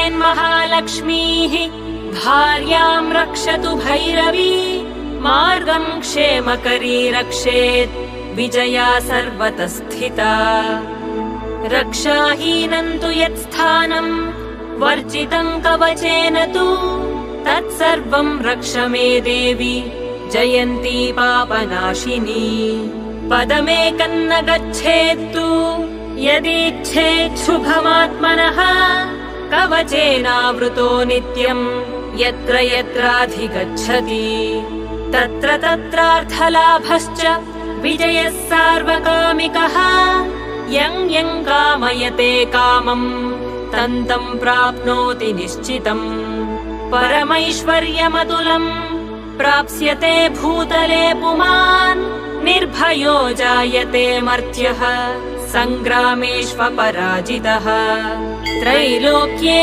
रक्षेन्महालक्ष्मीः भार्याम् रक्षतु भैरवी मार्गम् क्षेमकरी रक्षेत् विजया सर्वतः स्थिता रक्षाहीनम् तु यत्स्थानम् वर्जितम् कवचेन तु तत्सर्वम् रक्ष मे देवी जयन्ती पापनाशिनी पदमेकम् न गच्छेत्तु यदीच्छेत् शुभमात्मनः कवचेनावृतो नित्यम् यत्र यत्राधिगच्छति तत्र तत्रार्थलाभश्च विजयः सार्वकामिकः यं यं कामयते कामम् तन्तम् प्राप्नोति निश्चितम् परमैश्वर्यमतुलम् प्राप्स्यते भूतले पुमान् निर्भयो जायते मर्त्यः सङ्ग्रामेष्वपराजितः त्रैलोक्ये